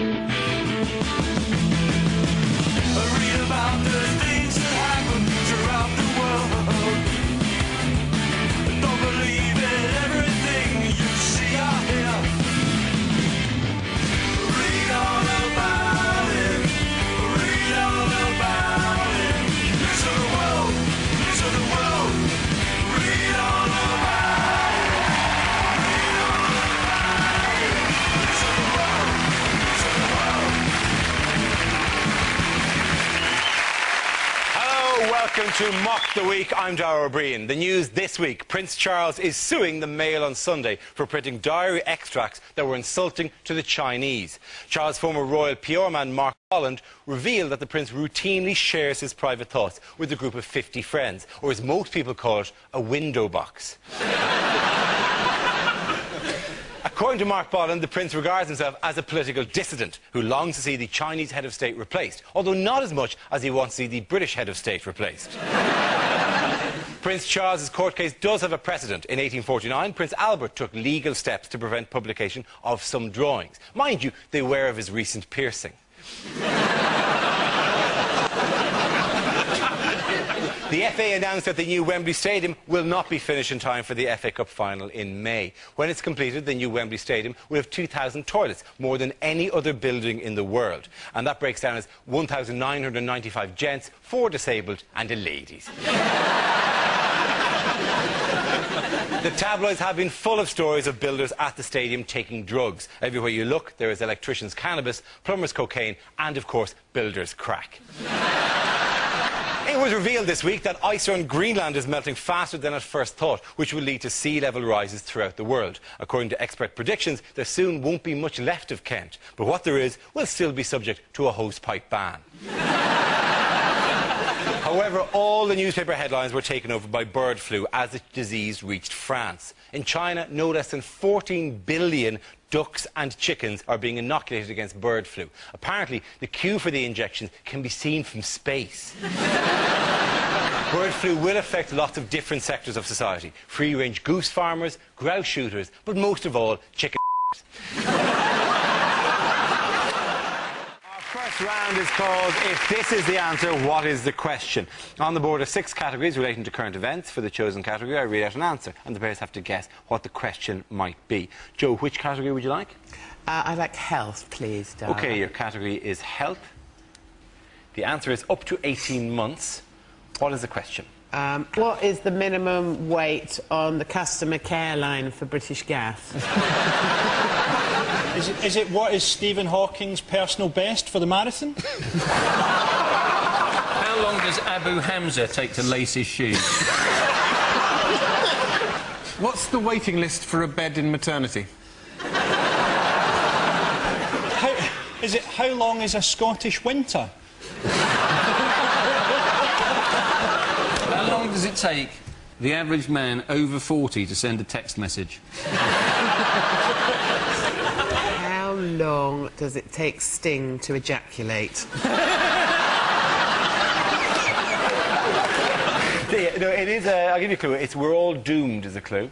Read about the things that happen throughout the world. Don't believe in everything you see or hear. Read all about it. Read all about it. News of the world. News of the world. Read all about it. Read all about it. News of the world. News of the world. Hello, welcome to Mock the Week. I'm Dara O'Brien. The news this week: Prince Charles is suing the Mail on Sunday for printing diary extracts that were insulting to the Chinese. Charles' former royal PR man Mark Holland revealed that the prince routinely shares his private thoughts with a group of 50 friends, or as most people call it, a window box. According to Mark Bolland, the prince regards himself as a political dissident who longs to see the Chinese head of state replaced, although not as much as he wants to see the British head of state replaced. Prince Charles's court case does have a precedent. In 1849, Prince Albert took legal steps to prevent publication of some drawings. Mind you, they were of his recent piercing. The FA announced that the new Wembley Stadium will not be finished in time for the FA Cup final in May. When it's completed, the new Wembley Stadium will have 2,000 toilets, more than any other building in the world. And that breaks down as 1,995 gents, 4 disabled and a ladies. The tabloids have been full of stories of builders at the stadium taking drugs. Everywhere you look, there is electricians' cannabis, plumbers' cocaine, and, of course, builders' crack. It was revealed this week that ice around Greenland is melting faster than at first thought, which will lead to sea level rises throughout the world. According to expert predictions, there soon won't be much left of Kent, but what there is will still be subject to a hosepipe ban. However, all the newspaper headlines were taken over by bird flu as the disease reached France. In China, no less than 14 billion ducks and chickens are being inoculated against bird flu. Apparently, the queue for the injections can be seen from space. Bird flu will affect lots of different sectors of society. Free-range goose farmers, grouse shooters, but most of all, chicken. First round is called If This Is the Answer, What Is the Question? On the board are 6 categories relating to current events. For the chosen category, I read out an answer, and the players have to guess what the question might be. Joe, which category would you like? I'd like health, please, Dara. OK, your category is health. The answer is up to 18 months. What is the question? What is the minimum weight on the customer care line for British Gas? Is it what is Stephen Hawking's personal best for the marathon? How long does Abu Hamza take to lace his shoes? What's the waiting list for a bed in maternity? How long is a Scottish winter? How long does it take the average man over 40 to send a text message? How long does it take Sting to ejaculate? No, it is I'll give you a clue. It's We're All Doomed is a clue.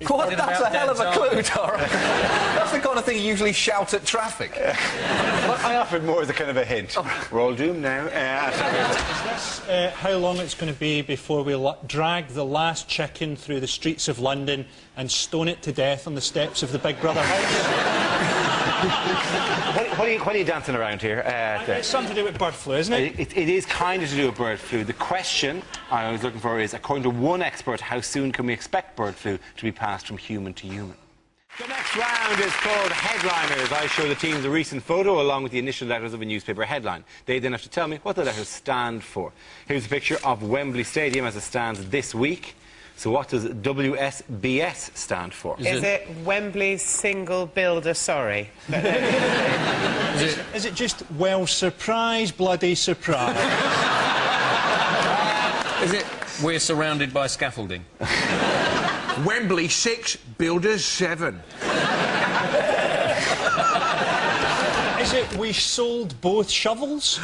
What? That's a hell of a clue, Dara. That's the kind of thing you usually shout at traffic. Well, I offered more as a kind of a hint. Oh. We're all doomed now. Is this how long it's going to be before we drag the last chicken through the streets of London and stone it to death on the steps of the Big Brother house? What are you dancing around here? It's something to do with bird flu, isn't it? It is kind of to do with bird flu. The question I was looking for is, according to one expert, how soon can we expect bird flu to be passed from human to human? The next round is called Headliners. I show the teams a recent photo along with the initial letters of a newspaper headline. They then have to tell me what the letters stand for. Here's a picture of Wembley Stadium as it stands this week. So what does WSBS stand for? Is it Wembley's single builder sorry? Is it just, well, surprise, bloody surprise? Is it we're surrounded by scaffolding? Wembley 6, builders 7. Is it we sold both shovels?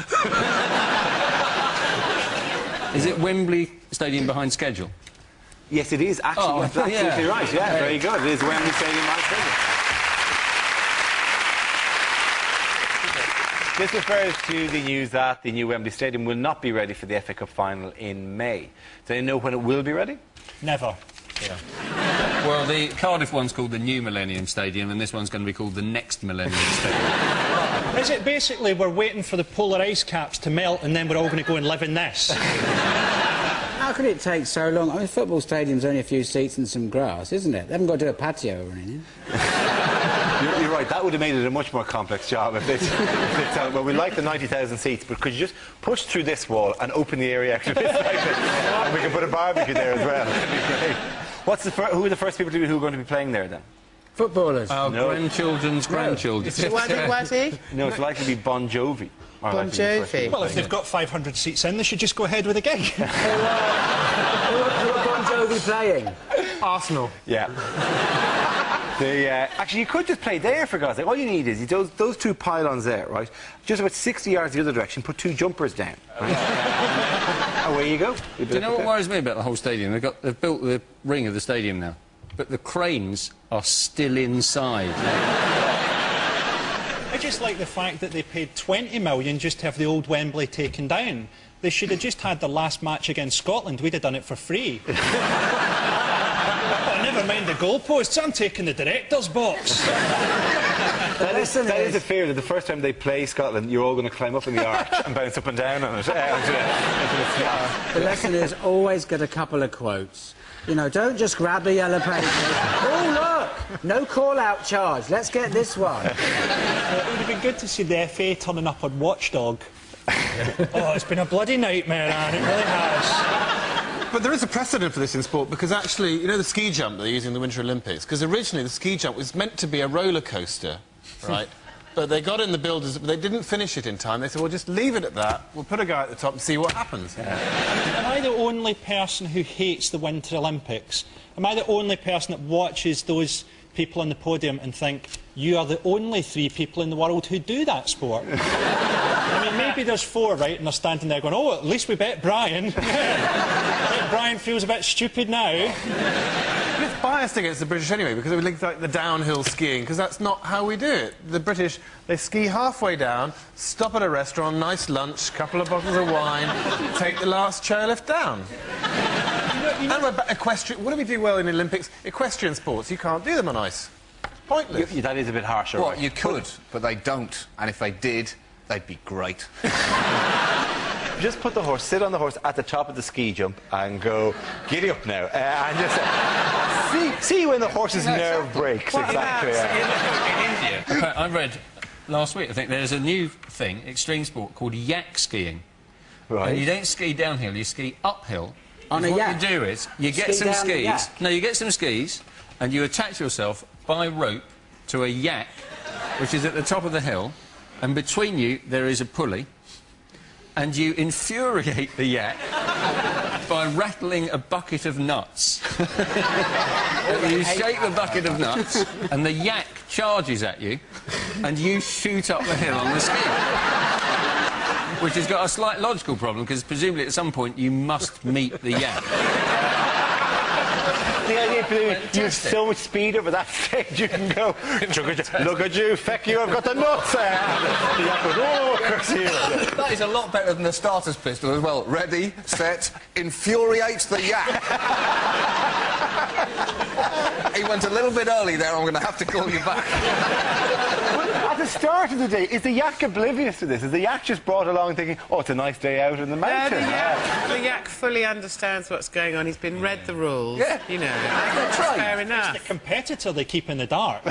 Is it Wembley Stadium behind schedule? Yes, it is. Actually, that's absolutely right. Yeah, very good. It is Wembley Stadium behind schedule. This refers to the news that the new Wembley Stadium will not be ready for the FA Cup final in May. Do they know when it will be ready? Never. Well, the Cardiff one's called the New Millennium Stadium, and this one's going to be called the Next Millennium Stadium. Is it basically we're waiting for the polar ice caps to melt and then we're all going to go and live in this? How could it take so long? I mean, football stadium's only a few seats and some grass, isn't it? They haven't got to do a patio or anything. You're right, that would have made it a much more complex job if they tell, well, we like the 90,000 seats, but could you just push through this wall and open the area extra bit like this? And we can put a barbecue there as well. That'd be great. Who are the first people who are going to be playing there, then? Footballers. Our grandchildren's grandchildren. Was he? No, it's likely to be Bon Jovi. Bon Jovi. Well, if they've got 500 seats in, they should just go ahead with the gig. Who are Bon Jovi playing? Arsenal. Yeah. Actually, you could just play there, for God's sake. All you need is those two pylons there, right? Just about 60 yards the other direction, put two jumpers down. Right? Away you go. Do you know what worries me about the whole stadium? They've built the ring of the stadium now, but the cranes are still inside. I just like the fact that they paid 20 million just to have the old Wembley taken down. They should have just had their last match against Scotland. We'd have done it for free. Oh, never mind the goalposts. I'm taking the director's box. That is the fear that the first time they play Scotland, you're all going to climb up in the arch and bounce up and down on it. The lesson is always get a couple of quotes. You know, don't just grab the yellow paper. Oh, look! No call-out charge. Let's get this one. It would have been good to see the FA turning up on Watchdog. Oh, it's been a bloody nightmare, Anne. It really has. But there is a precedent for this in sport, because actually, you know the ski jump they're using in the Winter Olympics? Because originally the ski jump was meant to be a roller coaster, right? But they got in the builders, but they didn't finish it in time. They said, well, just leave it at that. We'll put a guy at the top and see what happens. Am I the only person who hates the Winter Olympics? Am I the only person that watches those people on the podium and think, you are the only 3 people in the world who do that sport? I mean, maybe there's 4, right, and they're standing there going, oh, at least we bet Brian. I bet Brian feels a bit stupid now. It's biased against the British anyway, because we link like the downhill skiing, because that's not how we do it. The British, they ski halfway down, stop at a restaurant, nice lunch, couple of bottles of wine, take the last chairlift down. And equestrian, what do we do well in the Olympics? Equestrian sports, you can't do them on ice. Pointless. That is a bit harsh, all Well, right. you could, but they don't. And if they did, they'd be great. Just put the horse, sit on the horse at the top of the ski jump and go, giddy up now. And just see when the horse's nerve breaks. Exactly. In India, I read last week, I think, there's a new thing, extreme sport, called yak skiing. Right. And you don't ski downhill, you ski uphill. On a what yak? you do is, you get Ski some down the skis. yak? No, you get some skis, and you attach yourself by rope to a yak, which is at the top of the hill, and between you there is a pulley, and you infuriate the yak by rattling a bucket of nuts. You shake the bucket of nuts, and the yak charges at you, and you shoot up the hill on the ski. Which has got a slight logical problem, because presumably at some point you must meet the yak. The idea you have so much speed over that stage, you can go, look at you, feck you, I've got the nuts there. The yak goes, oh, curse you. That is a lot better than the starter's pistol as well. Ready, set, infuriate the yak. He went a little bit early there, I'm going to have to call you back. At the start of the day, is the yak oblivious to this? Is the yak just brought along thinking, oh, it's a nice day out in the mountain? The yak fully understands what's going on. He's been read the rules. Yeah. You know, that's fair enough. It's the competitor they keep in the dark.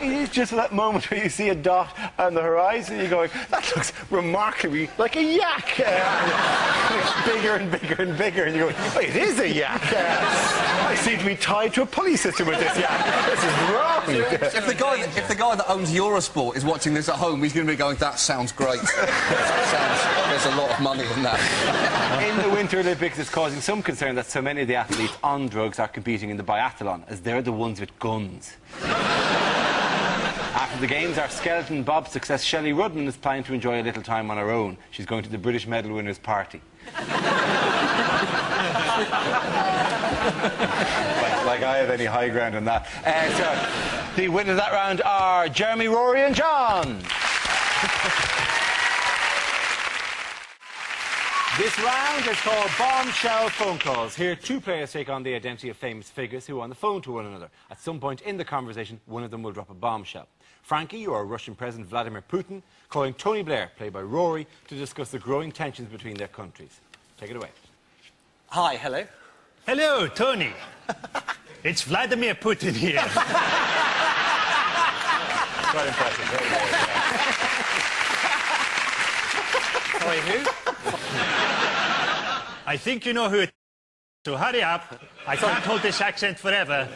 It is just that moment where you see a dot on the horizon and you're going, that looks remarkably like a yak. It's bigger and bigger and bigger, and you're going, oh, it is a yak. I seem to be tied to a pulley system with this yak. This is wrong. If the guy that owns Eurosport is watching this at home, he's going to be going, that sounds great. There's a lot of money in that. In the Winter Olympics, it's causing some concern that so many of the athletes on drugs are competing in the biathlon, as they're the ones with guns. After the Games, our skeleton Bob success Shelley Rudden is planning to enjoy a little time on her own. She's going to the British medal winners' party. like I have any high ground on that. The winners of that round are Jeremy, Rory and John. This round is called Bombshell Phone Calls. Here, two players take on the identity of famous figures who are on the phone to one another. At some point in the conversation, one of them will drop a bombshell. Frankie, you are Russian President Vladimir Putin, calling Tony Blair, played by Rory, to discuss the growing tensions between their countries. Take it away. Hi, hello. Hello, Tony. It's Vladimir Putin here. Quite impressive. Sorry, who? I think you know who it is, so hurry up. I can't hold this accent forever.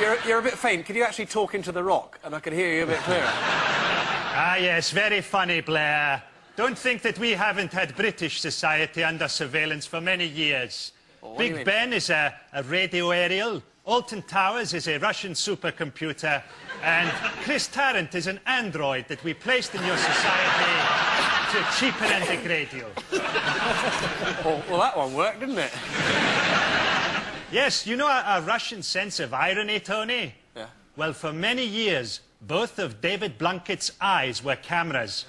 You're a bit faint. Could you actually talk into the rock and I could hear you a bit clearer? Ah, yes, very funny, Blair. Don't think that we haven't had British society under surveillance for many years. What do you Big mean? Ben is a radio aerial, Alton Towers is a Russian supercomputer, and Chris Tarrant is an android that we placed in your society to cheapen and degrade you. Well, that one worked, didn't it? Yes, you know a Russian sense of irony, Tony? Yeah. Well, for many years, both of David Blunkett's eyes were cameras.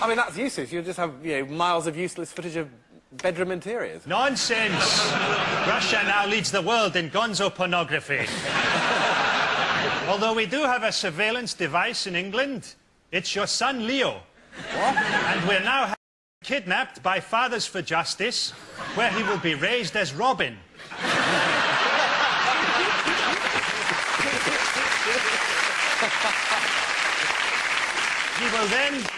I mean, that's useless. You'll just have, miles of useless footage of bedroom interiors. Nonsense! Russia now leads the world in gonzo pornography. Although we do have a surveillance device in England. It's your son, Leo. What? And we're now kidnapped by Fathers for Justice, where he will be raised as Robin.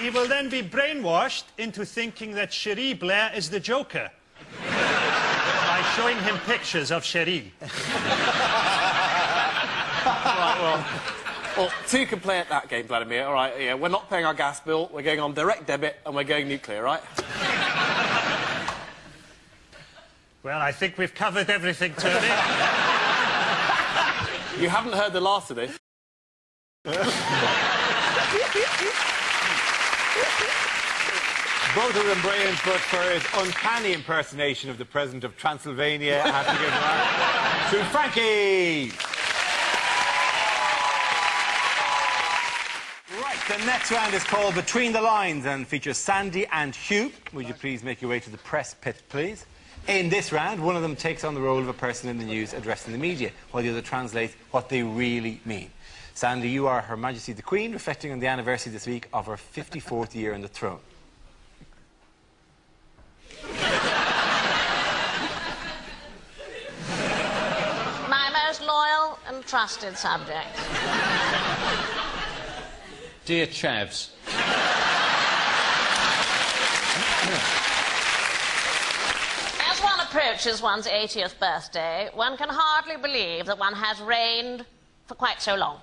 He will then be brainwashed into thinking that Cherie Blair is the Joker by showing him pictures of Cherie. Right, well, two can play at that game, Vladimir. All right, yeah, we're not paying our gas bill, we're going on direct debit, and we're going nuclear, right? Well, I think we've covered everything, Tony. You haven't heard the last of this. Both of them brilliant, but for his uncanny impersonation of the President of Transylvania, I have to give one to Frankie. Right, the next round is called Between the Lines and features Sandy and Hugh. Would you please make your way to the press pit, please? In this round, one of them takes on the role of a person in the news addressing the media, while the other translates what they really mean. Sandy, you are Her Majesty the Queen, reflecting on the anniversary this week of her 54th year on the throne. My most loyal and trusted subject. Dear Chavs, As one approaches one's 80th birthday, one can hardly believe that one has reigned for quite so long.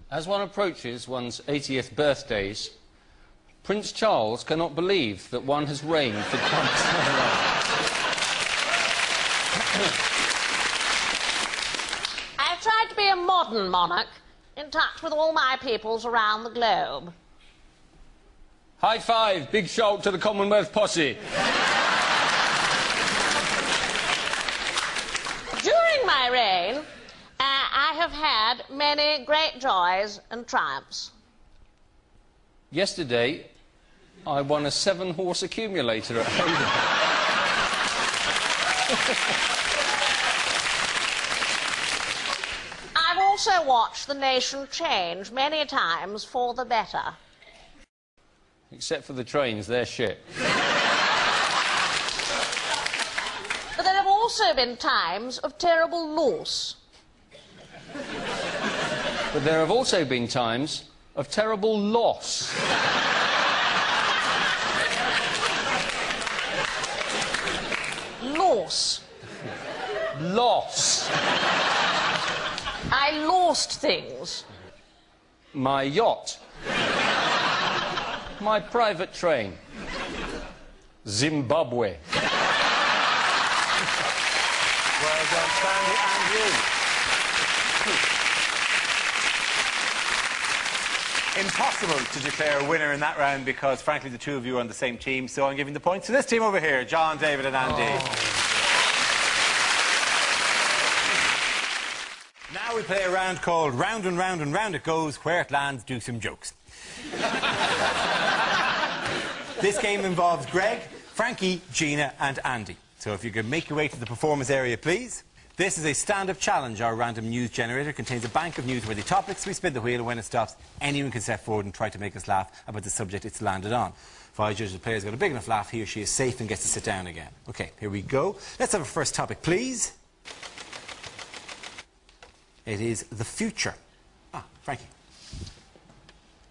as one approaches one's 80th birthdays, Prince Charles cannot believe that one has reigned for quite so long. I've tried to be a modern monarch, in touch with all my peoples around the globe. High five, big shout to the Commonwealth posse. During my reign, I have had many great joys and triumphs. Yesterday, I won a 7-horse accumulator at Hayden. I've also watched the nation change many times for the better. Except for the trains, they're shit. But there have also been times of terrible loss. But there have also been times of terrible loss. Loss. Loss. I lost things. My yacht. My private train. Zimbabwe. Well done, Sandy and you. Impossible to declare a winner in that round because, frankly, the two of you are on the same team. So I'm giving the points to this team over here, John, David and Andy. Now we play a round called Round and Round and Round It Goes. Where it lands, do some jokes. This game involves Greg, Frankie, Gina and Andy. So if you could make your way to the performance area, please. This is a stand-up challenge. Our random news generator contains a bank of newsworthy topics. We spin the wheel, and when it stops, anyone can step forward and try to make us laugh about the subject it's landed on. If I judge the player's got a big enough laugh, he or she is safe and gets to sit down again. OK, here we go. Let's have a first topic, please. It is the future. Frankie.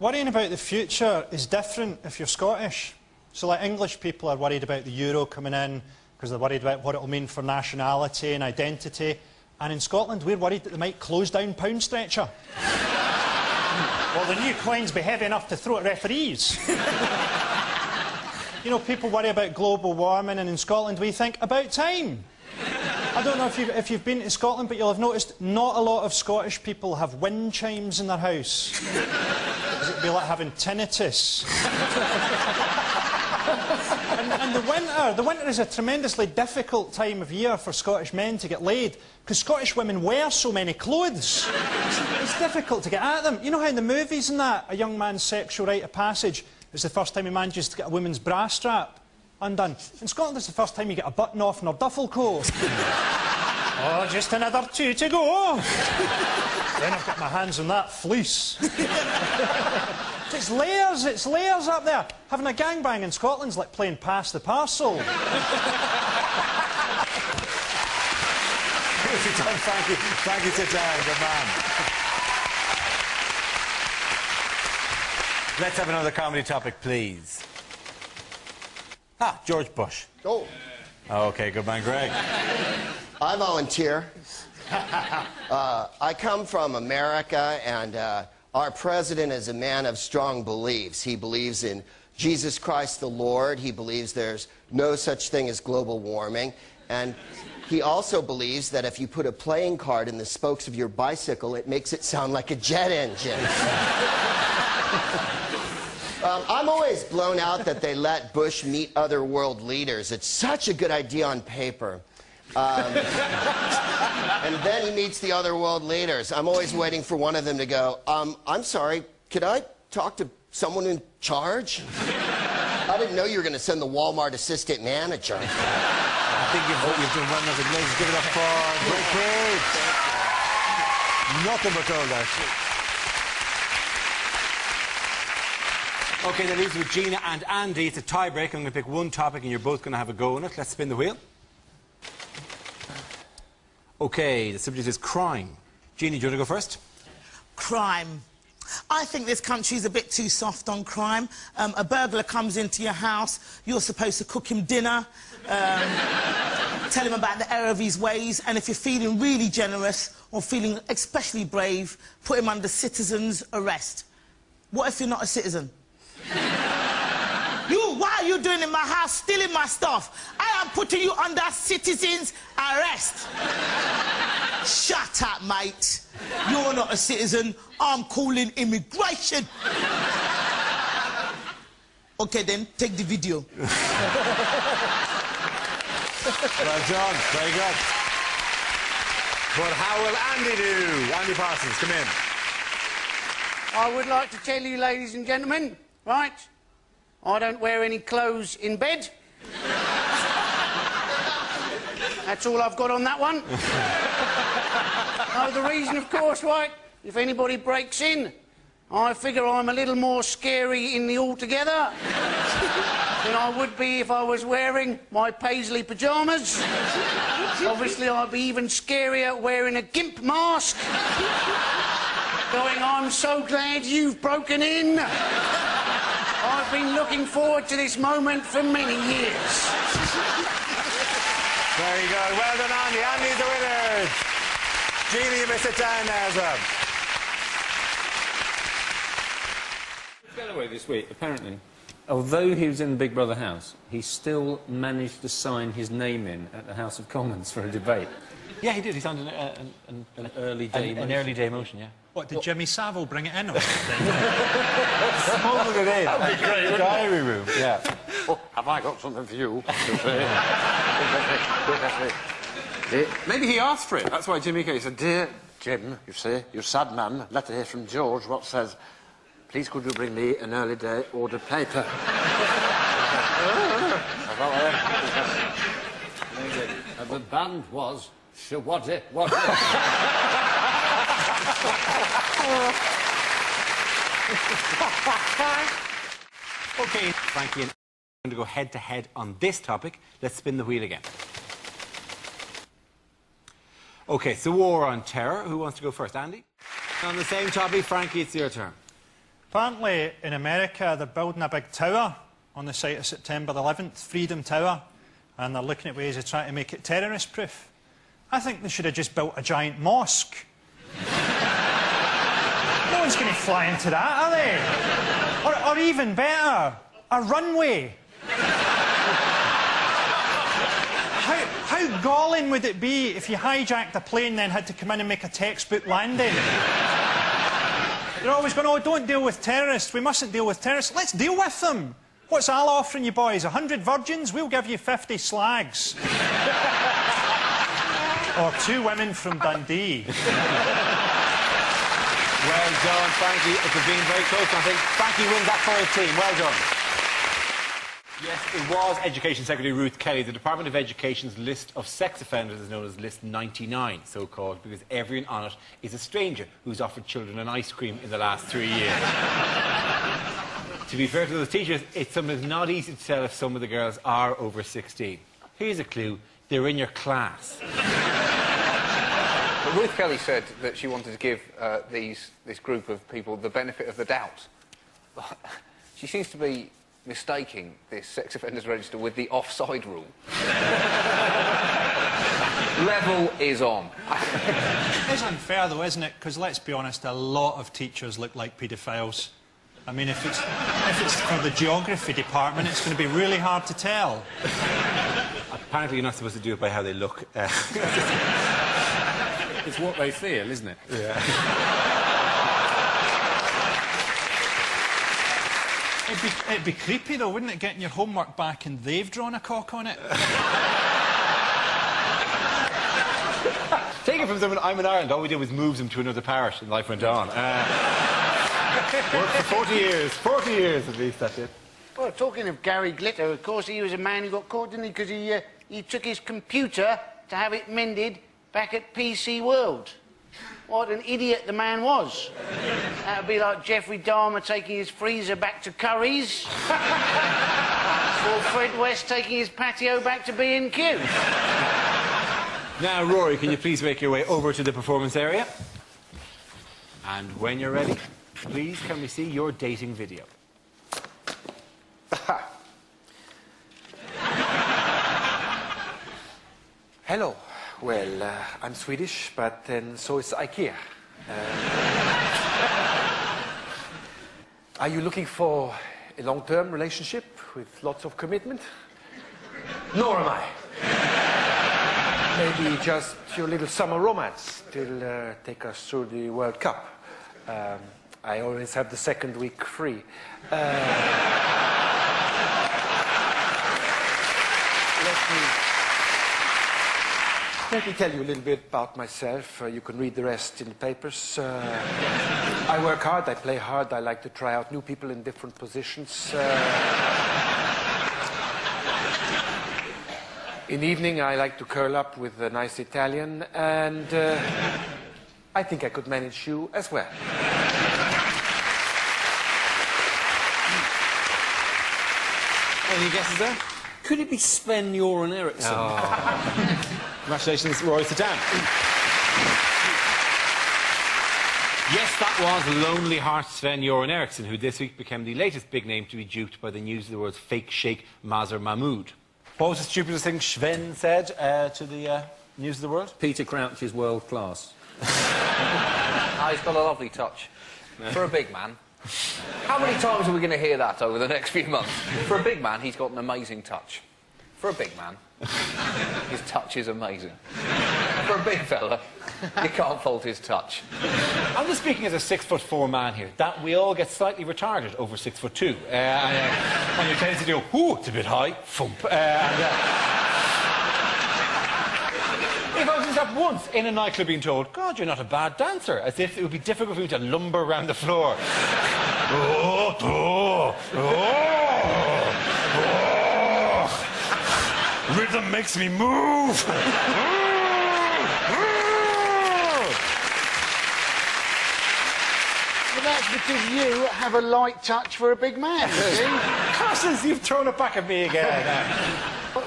Worrying about the future is different if you're Scottish. So, like, English people are worried about the euro coming in because they're worried about what it will mean for nationality and identity. And in Scotland, we're worried that they might close down Pound Stretcher. Will the new coins be heavy enough to throw at referees? You know, people worry about global warming, and in Scotland we think, about time. I don't know if you've been to Scotland, but you'll have noticed not a lot of Scottish people have wind chimes in their house. It'd be like having tinnitus. and the winter is a tremendously difficult time of year for Scottish men to get laid, because Scottish women wear so many clothes. It's difficult to get at them. You know how in the movies and that, a young man's sexual rite of passage is the first time he manages to get a woman's bra strap undone? In Scotland, it's the first time you get a button off in her duffel coat. Oh, just another 2 to go. Then I've got my hands on that fleece. It's layers up there. Having a gangbang in Scotland's like playing pass the parcel. Frankie, sit down, good man. Let's have another comedy topic, please. George Bush. Oh. OK, good man, Greg. I volunteer. I come from America, and our president is a man of strong beliefs. He believes in Jesus Christ the Lord. He believes there's no such thing as global warming. And he also believes that if you put a playing card in the spokes of your bicycle, it makes it sound like a jet engine. I'm always blown out that they let Bush meet other world leaders. It's such a good idea on paper. And then he meets the other world leaders. I'm always waiting for one of them to go, I'm sorry, could I talk to someone in charge? I didn't know you were going to send the Walmart assistant manager. I think you've done well enough. Let's give it up for Greg Craig. Nothing but gold there. OK, that leaves with Gina and Andy. It's a tie-break. I'm going to pick one topic and you're both going to have a go on it. Let's spin the wheel. OK, the subject is crime. Gina, do you want to go first? Crime. I think this country's a bit too soft on crime. A burglar comes into your house, you're supposed to cook him dinner, tell him about the error of his ways, and if you're feeling really generous or feeling especially brave, put him under citizen's arrest. What if you're not a citizen? What are you doing in my house, stealing my stuff? I am putting you under citizen's arrest. Shut up, mate. You're not a citizen. I'm calling immigration. OK, then, take the video. Well done. Very good. But how will Andy do? Andy Parsons, come in. I would like to tell you, ladies and gentlemen, right, I don't wear any clothes in bed. That's all I've got on that one. The reason, of course, right, if anybody breaks in, I figure I'm a little more scary in the altogether than I would be if I was wearing my paisley pyjamas. Obviously, I'd be even scarier wearing a gimp mask. Going, I'm so glad you've broken in. I've been looking forward to this moment for many years. Very good. Well done, Andy. Andy's the winner. Gina, you may sit down now as well. Galloway this week, apparently, although he was in the Big Brother house, he still managed to sign his name in at the House of Commons for a debate. Yeah, he did. He sounded an early day motion. An early day motion, yeah. What, did Jimmy Savile bring it in or something? Smuggled it in. That'd be great, The diary room, yeah. Oh, have I got something for you? Maybe he asked for it. That's why Jimmy came. He said, "Dear Jim, you see, you're a sad man. Letter here from George. What says, please could you bring me an early day order paper?" The band was... what it? OK, Frankie, I'm going to go head-to-head on this topic. Let's spin the wheel again. OK, it's the war on terror. Who wants to go first? Andy? On the same topic, Frankie, it's your turn. Apparently, in America, they're building a big tower on the site of September 11th, Freedom Tower, and they're looking at ways of trying to make it terrorist-proof. I think they should have just built a giant mosque. No one's going to fly into that, are they? Or even better, a runway. How galling would it be if you hijacked a plane and then had to come in and make a textbook landing? They're always going, oh, don't deal with terrorists. We mustn't deal with terrorists. Let's deal with them. What's Al offering you boys? 100 virgins? We'll give you 50 slags. Or 2 women from Dundee. Well done, Frankie. It has been very close, I think. Frankie wins that for his team. Well done. Yes, it was Education Secretary Ruth Kelly. The Department of Education's list of sex offenders is known as List 99, so-called, because everyone on it is a stranger who's offered children an ice cream in the last 3 years. To be fair to those teachers, it's sometimes not easy to tell if some of the girls are over 16. Here's a clue. They're in your class. But Ruth Kelly said that she wanted to give this group of people the benefit of the doubt. She seems to be mistaking this sex offenders register with the offside rule. Level is on. It's unfair, though, isn't it? Because let's be honest, a lot of teachers look like paedophiles. I mean, if it's for the geography department, it's going to be really hard to tell. Apparently, you're not supposed to do it by how they look. It's what they feel, isn't it? Yeah. It'd be creepy, though, wouldn't it, getting your homework back and they've drawn a cock on it? Take it from someone, I'm in Ireland. All we did was move them to another parish and life went on. Worked for 40 years. 40 years, at least, that's it. Well, talking of Gary Glitter, of course, he was a man who got caught, didn't he? Because he took his computer to have it mended back at PC World. What an idiot the man was. That would be like Jeffrey Dahmer taking his freezer back to Curry's. Or Fred West taking his patio back to B&Q. Now, Rory, can you please make your way over to the performance area? And when you're ready, please can we see your dating video? Hello. Well, I'm Swedish, but then so is IKEA. Are you looking for a long-term relationship with lots of commitment? Nor am I. Maybe just your little summer romance till take us through the World Cup. I always have the second week free. Let me tell you a little bit about myself. You can read the rest in the papers. I work hard, I play hard, I like to try out new people in different positions. In the evening, I like to curl up with a nice Italian, and I think I could manage you as well. Any guesses there? Could it be Sven-Göran Eriksson? Oh. Congratulations, Rory. Sit down. Yes, that was Lonely Heart Sven-Göran Eriksson, who this week became the latest big name to be duped by the News of the World's fake sheikh, Mazhar Mahmood. What was the stupidest thing Sven said to the News of the World? Peter Crouch is world class. He's got a lovely touch. For a big man. How many times are we going to hear that over the next few months? For a big man, he's got an amazing touch. For a big man, his touch is amazing. For a big fella, you can't fault his touch. I'm just speaking as a 6'4" man here, that we all get slightly retarded over 6'2". When you tend to do, ooh, it's a bit high, thump. If I was just up once in a nightclub being told, God, you're not a bad dancer, as if it would be difficult for me to lumber around the floor. Oh, oh, oh, oh. Rhythm makes me move. Well, that's because you have a light touch for a big man, you see? Cousins, you've thrown it back at me again.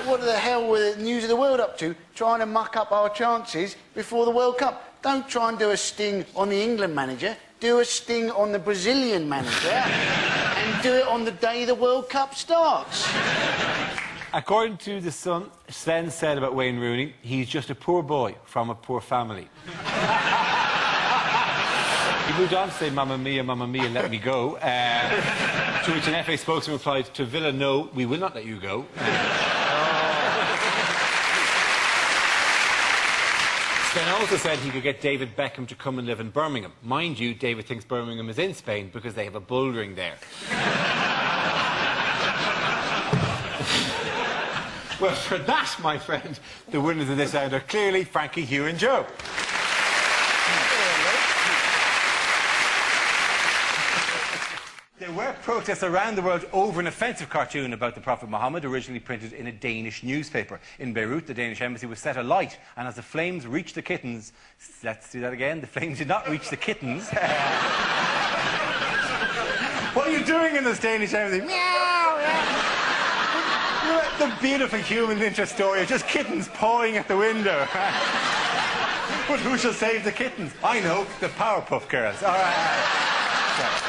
What the hell were the News of the World up to, trying to muck up our chances before the World Cup? Don't try and do a sting on the England manager. Do a sting on the Brazilian manager and do it on the day the World Cup starts. According to The Sun, Sven said about Wayne Rooney, he's just a poor boy from a poor family. He moved on to say, Mamma Mia, let me go. To which an FA spokesman replied, to Villa, no, we will not let you go. Sven also said he could get David Beckham to come and live in Birmingham. Mind you, David thinks Birmingham is in Spain because they have a bouldering there. Well, for that, my friend, the winners of this round are clearly Frankie, Hugh and Joe. There were protests around the world over an offensive cartoon about the Prophet Muhammad, originally printed in a Danish newspaper. In Beirut, the Danish embassy was set alight, and as the flames reached the kittens... Let's do that again. The flames did not reach the kittens. What are you doing in this Danish embassy? Meow! The beautiful human interest story of just kittens pawing at the window. But who shall save the kittens? I know, the Powerpuff Girls. All right.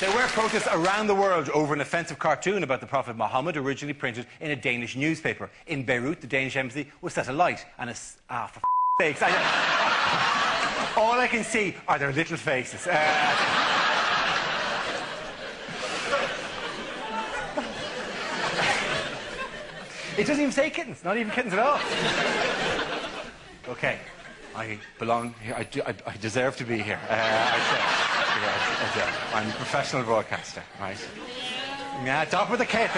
There were protests around the world over an offensive cartoon about the Prophet Muhammad, originally printed in a Danish newspaper. In Beirut, the Danish embassy was set alight, and for sakes, all I can see are their little faces. It doesn't even say kittens, not even kittens at all. Okay, I belong here. I deserve to be here. I'm a professional broadcaster, right? Yeah, top of the kit.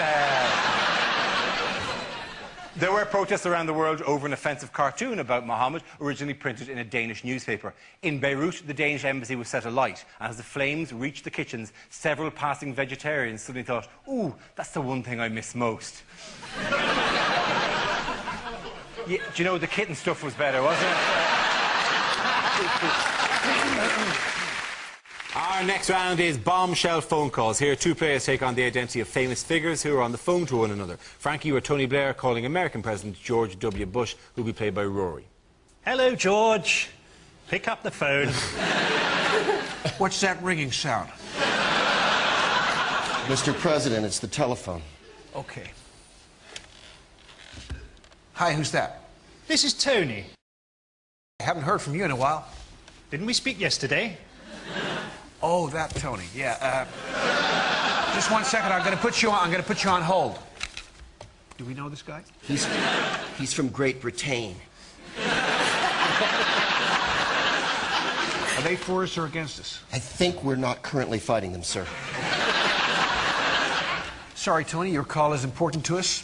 There were protests around the world over an offensive cartoon about Muhammad, originally printed in a Danish newspaper. In Beirut, the Danish embassy was set alight, and as the flames reached the kitchens, several passing vegetarians suddenly thought, ooh, that's the one thing I miss most. Yeah, do you know, the kitten stuff was better, wasn't it? Our next round is Bombshell phone calls. Here, two players take on the identity of famous figures who are on the phone to one another. Frankie, you are Tony Blair calling American President George W. Bush, who will be played by Rory. Hello, George. Pick up the phone. What's that ringing sound? Mr. President, it's the telephone. Okay. Hi, who's that? This is Tony. I haven't heard from you in a while. Didn't we speak yesterday? Oh, that Tony. Yeah. Just 1 second. I'm going to put you on hold. Do we know this guy? He's from Great Britain. Are they for us or against us? I think we're not currently fighting them, sir. Sorry, Tony. Your call is important to us.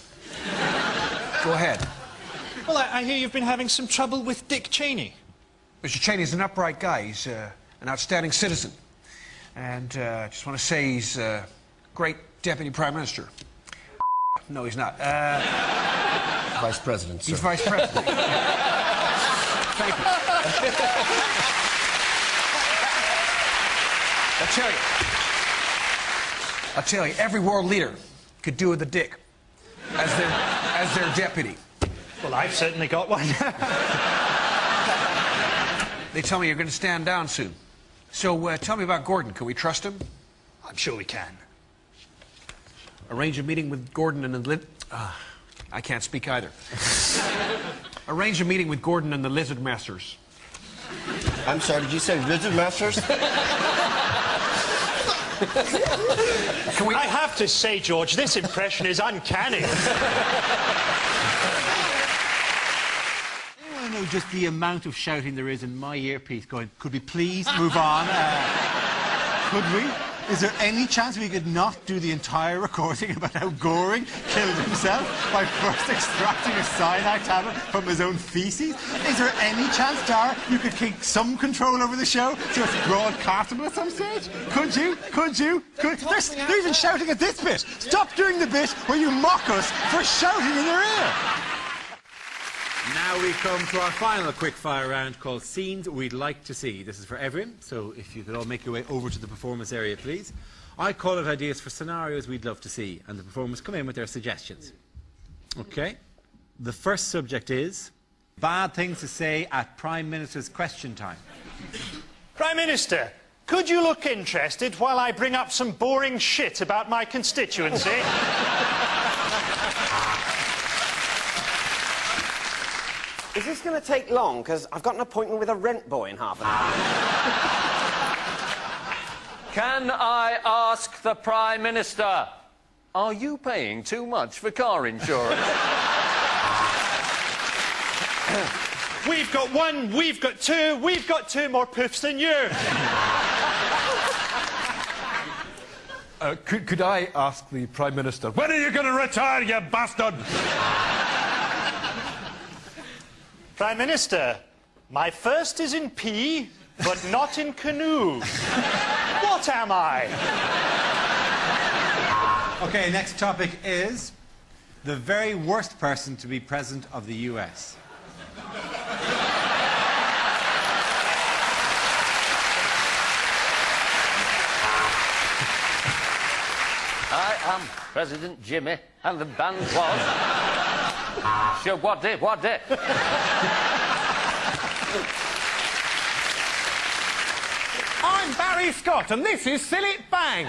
Go ahead. Well, I hear you've been having some trouble with Dick Cheney. Mr. Cheney's an upright guy. He's an outstanding citizen. And just want to say he's a great deputy prime minister. No, he's not. Vice president, sir. He's vice president. Thank you. I'll tell you, every world leader could do with a dick as their deputy. Well, I've certainly got one. They tell me you're going to stand down soon. So tell me about Gordon. Can we trust him? I'm sure we can. Arrange a meeting with Gordon and the I can't speak either. Arrange a meeting with Gordon and the Lizard Masters. I'm sorry, did you say Lizard Masters? I have to say, George, this impression is uncanny. just the amount of shouting there is in my earpiece going, could we please move on? Could we? Is there any chance we could not do the entire recording about how Goring killed himself by first extracting a cyanide tablet from his own feces? Is there any chance, Dara, you could take some control over the show so it's broadcastable at some stage? Could you? Could you? They're even shouting at this bit. Stop doing the bit where you mock us for shouting in their ear. Now we come to our final quick-fire round called Scenes We'd Like to See. This is for everyone, so if you could all make your way over to the performance area, please. I call out ideas for scenarios we'd love to see, and the performers come in with their suggestions. OK? The first subject is bad things to say at Prime Minister's question time. Prime Minister, could you look interested while I bring up some boring shit about my constituency? Is this going to take long? Because I've got an appointment with a rent boy in half an hour. Can I ask the Prime Minister, are you paying too much for car insurance? We've got one, we've got two more poofs than you. Could I ask the Prime Minister, when are you going to retire, you bastard? Prime Minister, my first is in P, but not in canoe. What am I? OK, next topic is the very worst person to be president of the US. I am President Jimmy, and the band was... Sure, what day? I'm Barry Scott, and this is Silly Bang.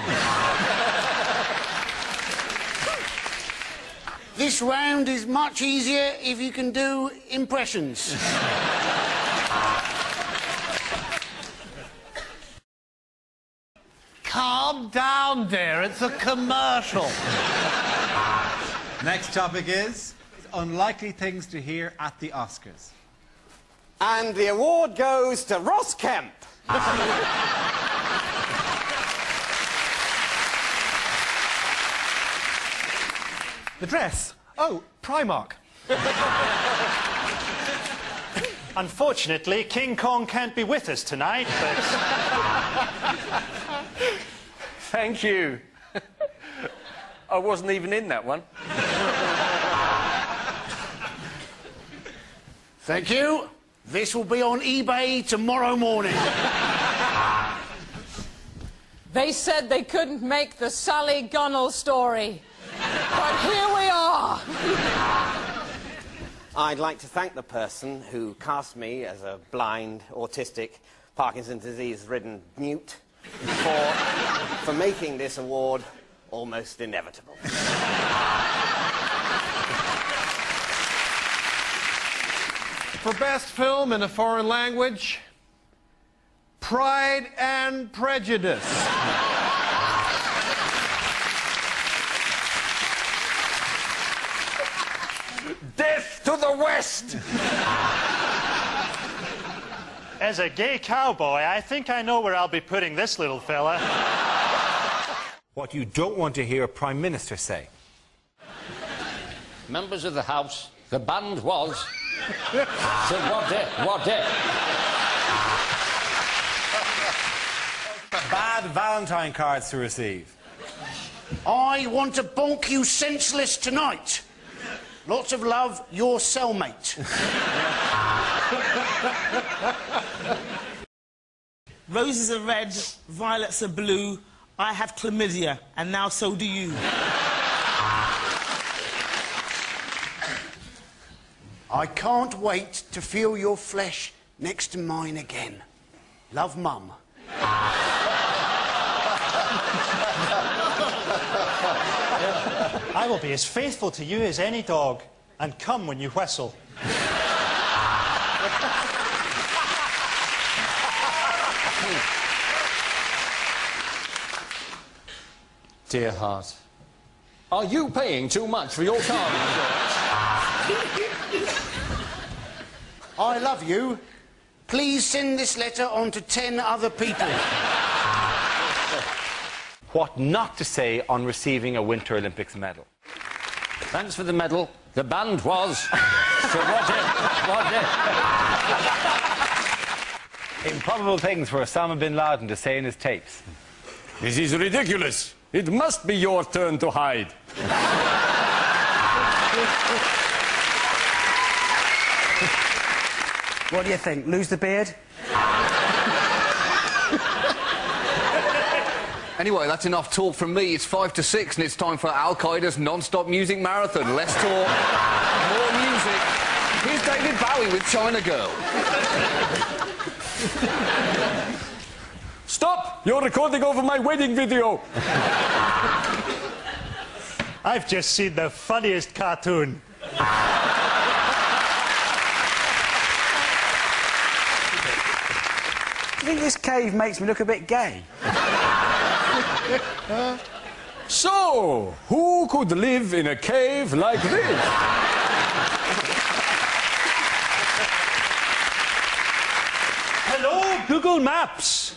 This round is much easier if you can do impressions. Calm down, dear. It's a commercial. Next topic is unlikely things to hear at the Oscars. And the award goes to Ross Kemp. The dress. Oh, Primark. Unfortunately, King Kong can't be with us tonight, but... Thank you. I wasn't even in that one. Thank you. This will be on eBay tomorrow morning. They said they couldn't make the Sally Gunnell story. But here we are. I'd like to thank the person who cast me as a blind, autistic, Parkinson's disease-ridden newt for making this award almost inevitable. For best film in a foreign language, Pride and Prejudice. Death to the West! As a gay cowboy, I think I know where I'll be putting this little fella. What you don't want to hear a Prime Minister say. Members of the House, the band was... So what day? Bad Valentine cards to receive. I want to bonk you senseless tonight. Lots of love, your cellmate. Roses are red, violets are blue. I have chlamydia, and now so do you. I can't wait to feel your flesh next to mine again. Love, Mum. I will be as faithful to you as any dog, and come when you whistle. Dear heart, are you paying too much for your car insurance? I love you. Please send this letter on to 10 other people. What not to say on receiving a Winter Olympics medal. Thanks for the medal. The band was... So what Improbable things for Osama bin Laden to say in his tapes. This is ridiculous. It must be your turn to hide. What do you think? Lose the beard? Anyway, that's enough talk from me. It's 5 to 6 and it's time for Al-Qaeda's non-stop music marathon. Less talk, more music. Here's David Bowie with China Girl. Stop! You're recording over my wedding video. I've just seen the funniest cartoon. I think this cave makes me look a bit gay. So, who could live in a cave like this? Hello, Google Maps.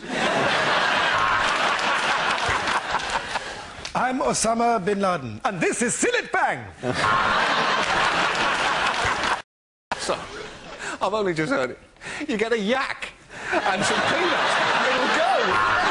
I'm Osama bin Laden, and this is Silit Bang. So, I've only just heard it. You get a yak and some peanuts. It'll go.